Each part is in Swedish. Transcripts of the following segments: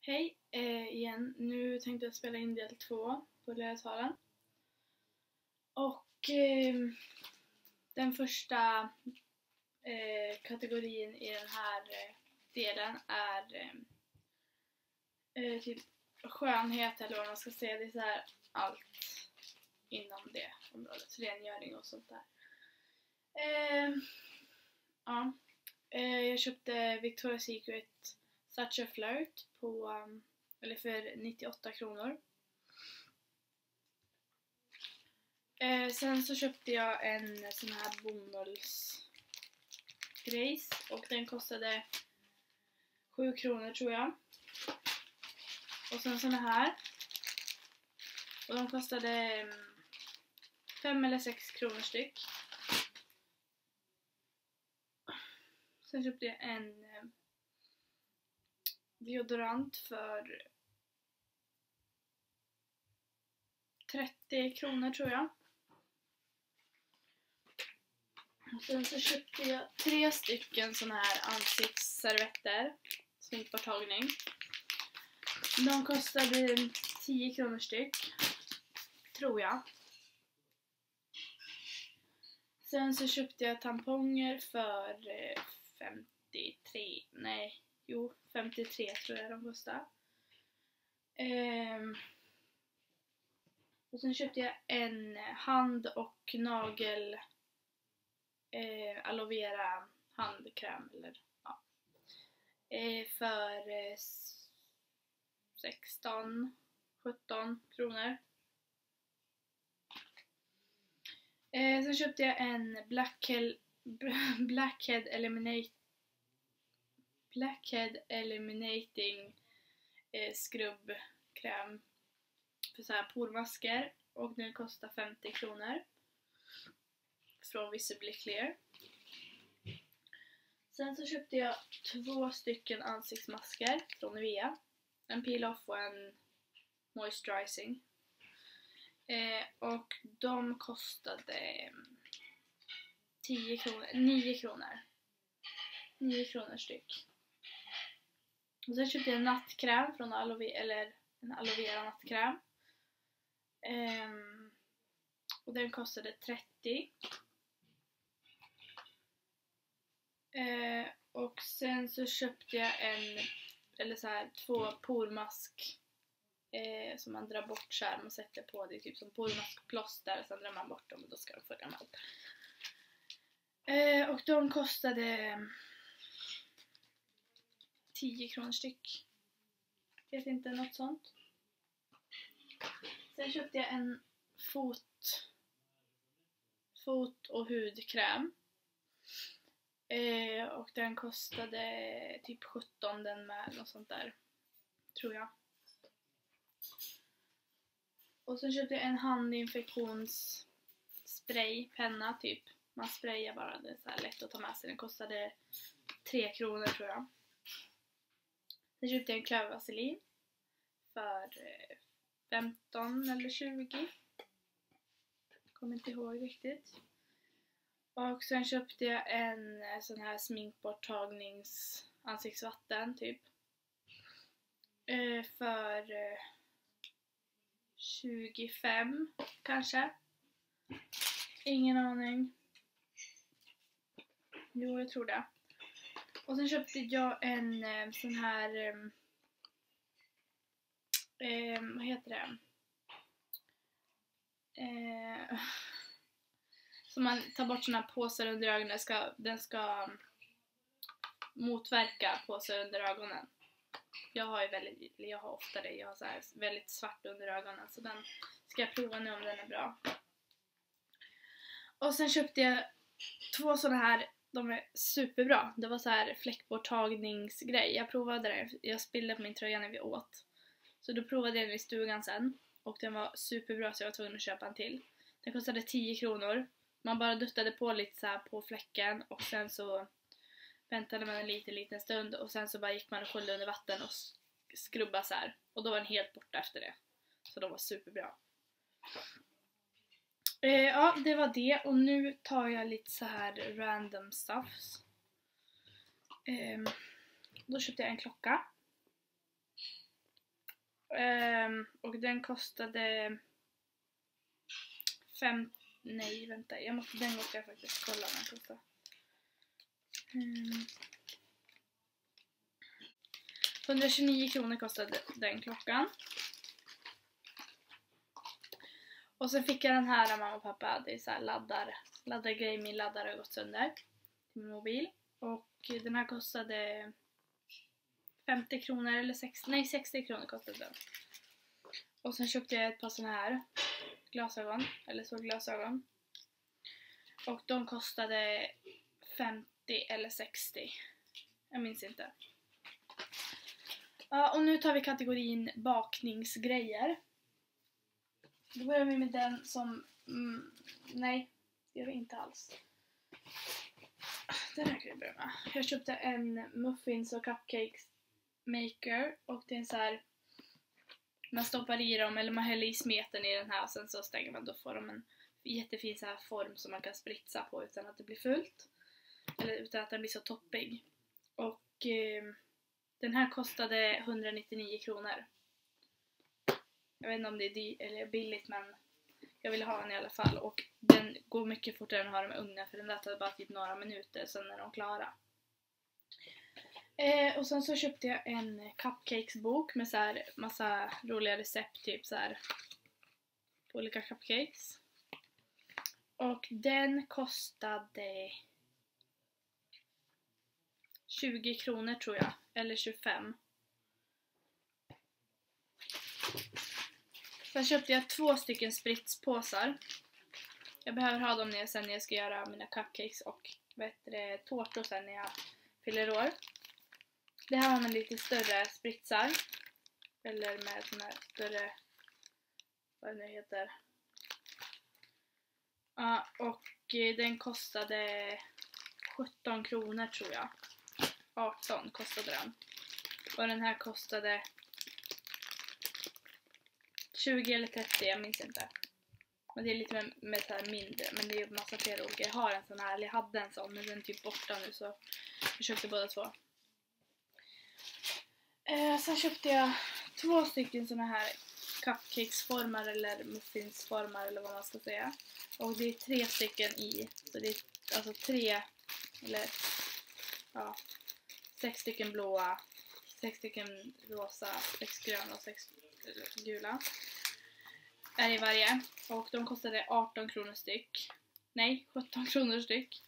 Hej igen, nu tänkte jag spela in del 2 på lärartalen. Och den första kategorin i den här delen är typ skönhet eller vad man ska säga. Det är så här allt inom det området, rengöring och sånt där. Jag köpte Victoria's Secret Such a Flirt för 98 kronor. Sen så köpte jag en sån här bomullsgrejs och den kostade 7 kronor tror jag. Och sen såna här. Och de kostade 5 eller 6 kronor styck. Sen köpte jag en deodorant för 30 kronor tror jag. Och sen så köpte jag 3 stycken såna här ansiktsservetter. Sminkborttagning. De kostade 10 kronor styck. Tror jag. Sen så köpte jag tamponger för 53 tror jag de kostade. Och sen köpte jag en hand- och nagel aloe vera handkräm eller ja. För 16-17 kronor. Sen köpte jag en Blackhead Eliminating skrubbkräm för så här pormasker och den kostar 50 kronor från Visibly Clear. Sen så köpte jag 2 stycken ansiktsmasker från Nivea. En peel-off och en moisturizing. Och de kostade 9 kronor. 9 kronor styck. Och sen köpte jag en nattkräm från en aloe vera nattkräm. Och den kostade 30. Och sen så köpte jag två pormask som man drar bort så här. Man sätter på det typ som pormaskplåster. Sen drar man bort dem och då ska de följa med. Och de kostade 10 kronor styck. Vet inte, något sånt. Sen köpte jag en fot- och hudkräm. Och den kostade typ 17 den med, något sånt där. Tror jag. Och sen köpte jag en handinfektionsspray, penna typ. Man sprayar bara, det är så här lätt att ta med sig. Den kostade 3 kronor tror jag. Sen köpte jag en klövvaselin för 15 eller 20. Kommer inte ihåg riktigt. Och sen köpte jag en sån här sminkborttagnings ansiktsvatten typ. För 25 kanske. Ingen aning. Jo, jag tror det. Och sen köpte jag en sån här vad heter det? Så man tar bort såna här påsar under ögonen. Den ska motverka påsar under ögonen. Jag har ofta det. Jag har så här väldigt svart under ögonen. Så den ska jag prova nu om den är bra. Och sen köpte jag 2 såna här. De är superbra. Det var så här fläckborttagningsgrej. Jag provade det. Jag spillde på min tröja när vi åt. Så då provade jag den i stugan sen. Och den var superbra så jag var tvungen att köpa en till. Den kostade 10 kronor. Man bara duttade på lite så här på fläcken. Och sen så väntade man en liten stund. Och sen så bara gick man och sköljde under vatten och skrubbade så här. Och då var den helt borta efter det. Så de var superbra. Ja, det var det. Och nu tar jag lite så här random stuffs. Då köpte jag en klocka. Och den kostade nej vänta, den måste jag faktiskt kolla vad den kostar. 129 kronor kostade den klockan. Och sen fick jag den här av mamma och pappa. Det är så här laddargrej. Min laddare har gått sönder till min mobil. Och den här kostade 50 kronor eller 60 kronor kostade den. Och sen köpte jag ett par såna här glasögon, eller solglasögon. Och de kostade 50 eller 60. Jag minns inte. Ja, och nu tar vi kategorin bakningsgrejer. Då börjar vi med den som... nej, det gör vi inte alls. Den här kan vi börja med. Jag köpte en muffins och cupcakes maker. Och det är så här... Man stoppar i dem, eller man häller i smeten i den här och sen så stänger man. Då får de en jättefin så här form som man kan spritsa på utan att det blir fullt. Eller utan att den blir så toppig. Och den här kostade 199 kronor. Jag vet inte om det är dyrt eller billigt, men jag ville ha den i alla fall. Och den går mycket fortare än att ha dem i ugnen, för den där tar bara typ några minuter, sen är de klara. Och sen så köpte jag en cupcakesbok med så här massa roliga recept, typ så här på olika cupcakes. Och den kostade 20 kronor tror jag, eller 25. Sen köpte jag 2 stycken spritspåsar. Jag behöver ha dem när jag ska göra mina cupcakes och tårtor sen när jag fyller år. Det här har man lite större spritsar. Eller med såna här större, vad det nu heter. Ja, och den kostade 17 kronor tror jag. 18 kostade den. Och den här kostade 20 eller 30, jag minns inte. Men det är lite med så här mindre. Men det är massa fler olika. Jag har en sån här, eller jag hade en sån, men den är typ borta nu, så jag köpte båda två. Sen köpte jag 2 stycken såna här cupcakesformar eller muffinsformar eller vad man ska säga. Och det är 3 stycken i. Så det är alltså 3 eller ja, 6 stycken blåa, 6 stycken rosa, 6 gröna och 6 gula är i varje. Och de kostade 18 kronor styck. Nej, 17 kronor styck.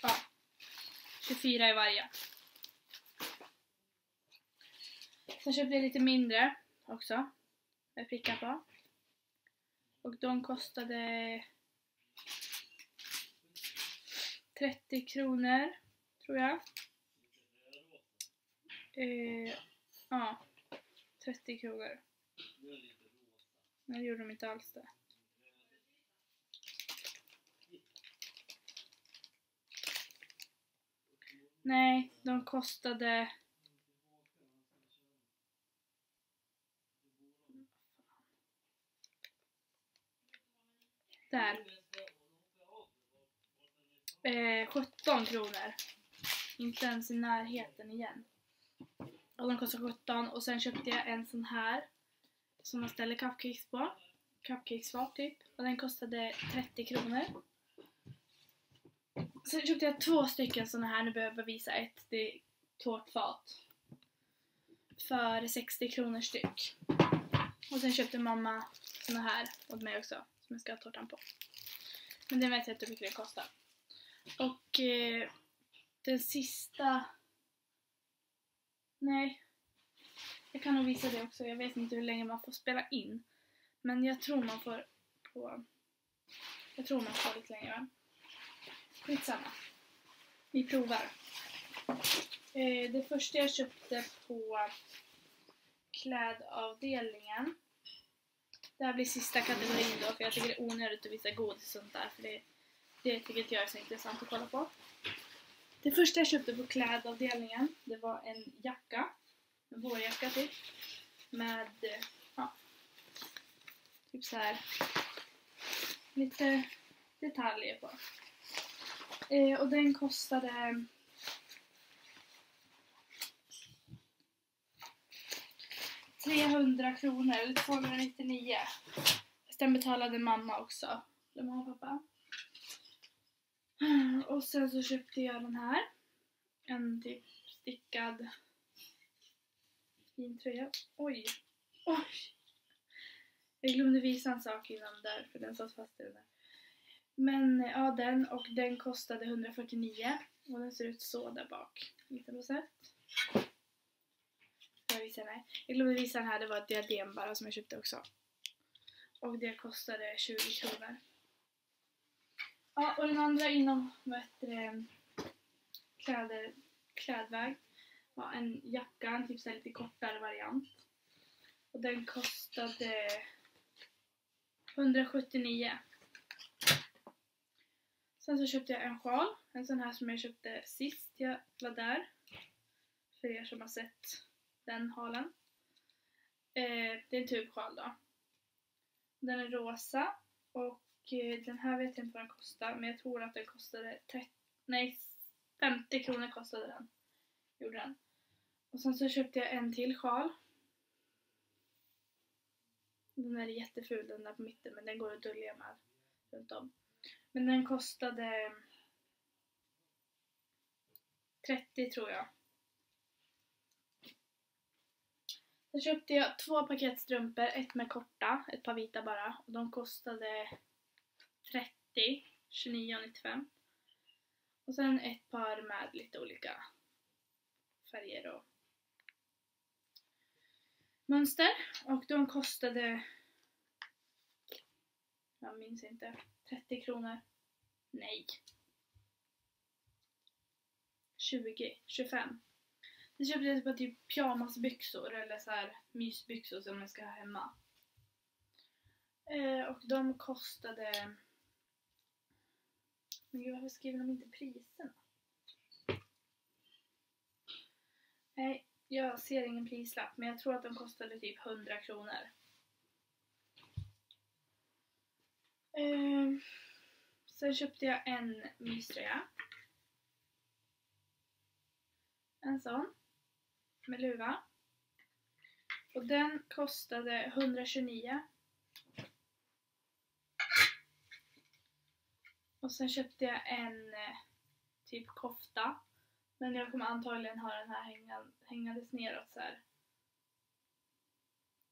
Ja, 24 i varje. Sen köpte jag lite mindre också. Med prickar på. Och de kostade 30 kronor tror jag. Ja, 30 kronor. Nej, det gjorde de inte alls det. Nej, de kostade... Där. 17 kronor. Inte ens i närheten igen. Och de kostar 17. Och sen köpte jag en sån här som man ställer cupcakes på. Cupcakesfat typ. Och den kostade 30 kronor. Sen köpte jag 2 stycken såna här. Nu behöver jag visa ett. Det är tårtfat. För 60 kronor styck. Och sen köpte mamma såna här åt mig också. Som jag ska ha tårtan på. Men det vet jag inte hur mycket det kostar. Och den sista... Nej. Jag kan nog visa det också. Jag vet inte hur länge man får spela in. Men jag tror man får lite längre. Skitsamma. Vi provar. Det första jag köpte på klädavdelningen. Det här blir sista kategorin då. För jag tycker det är onödigt att visa godis och sånt där. För det tycker inte jag är så intressant att kolla på. Det första jag köpte på klädavdelningen, det var en jacka. En vårjacka typ. Med, ja, typ så här lite detaljer på. Och den kostade 300 kronor eller 299. Sen betalade mamma också. Det var mamma och pappa. Och sen så köpte jag den här. En typ stickad fin tröja. Oj. Oj. Jag glömde visa en sak innan där för den satt fast i den där. Men ja, den kostade 149 och den ser ut så där bak. Lite på sätt. Jag glömde visa den här, det var ett diadem bara som jag köpte också. Och det kostade 20 kronor. Ja, och den andra inom klädväg var en jacka, en typ så lite kortare variant. Och den kostade 179. Sen så köpte jag en sjal, en sån här som jag köpte sist jag var där. För er som har sett den halen. Det är en tubsjal då. Den är rosa och den här vet jag inte vad den kostar, men jag tror att den kostade 50 kronor kostade den. Gjorde den. Och sen så köpte jag en till sjal. Den är jätteful, den där på mitten, men den går att dölja med runt om. Men den kostade 30 tror jag. Sen köpte jag 2 paket strumpor, ett med korta, ett par vita bara. Och de kostade 30, 29,95. Och sen ett par med lite olika färger och mönster. Och de kostade, jag minns inte, 30 kronor. Nej. 20, 25. Jag köpte ett par typ pyjamasbyxor eller så här mysbyxor som jag ska ha hemma. Och de kostade... Men gud, varför skriver de inte priserna? Nej, jag ser ingen prislapp, men jag tror att de kostade typ 100 kronor. Sen köpte jag en myströja. En sån. Med luva. Och den kostade 129. Och sen köpte jag en typ kofta. Men jag kommer antagligen ha den här hängandes neråt så här.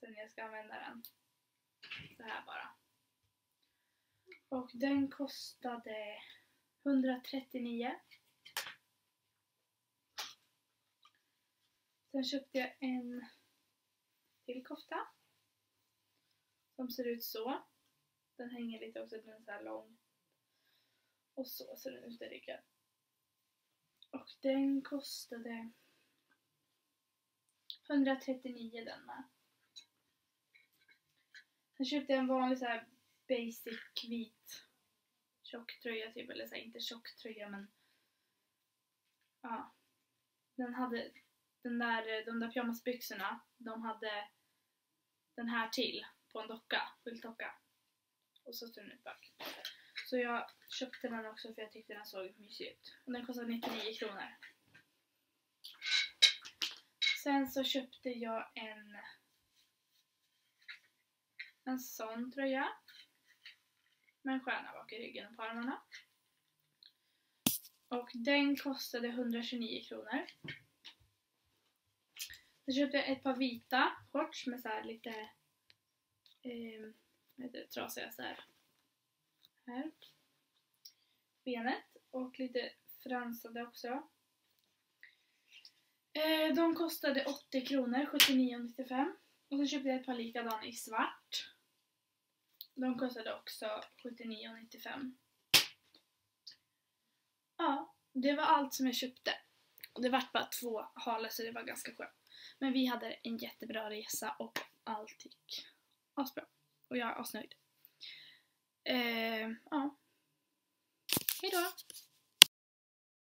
Sen jag ska använda den. Så här bara. Och den kostade 139. Sen köpte jag en till kofta. Som ser ut så. Den hänger lite också, den är så här lång. Och så ser den ut i ryggen. Och den kostade 139 den med. Sen köpte jag en vanlig så här basic vit tjocktröja typ, eller så här, inte tjocktröja men ja. Den hade de där pyjamasbyxorna, de hade den här till på en docka, skyltdocka. Och så stod den ut bak. Så jag köpte den också för jag tyckte den såg mysig ut. Och den kostade 99 kronor. Sen så köpte jag en sån tröja. Med en stjärna bak i ryggen och på armarna. Och den kostade 129 kronor. Sen köpte jag ett par vita shorts med så här lite trasiga så här benet och lite fransade också. De kostade 80 kronor, 79,95. Och så köpte jag ett par likadana i svart. De kostade också 79,95. Ja, det var allt som jag köpte. Och det var bara 2 halar så det var ganska skönt. Men vi hade en jättebra resa och allt gick asbra. Och jag är asnöjd. Ja. Hejdå!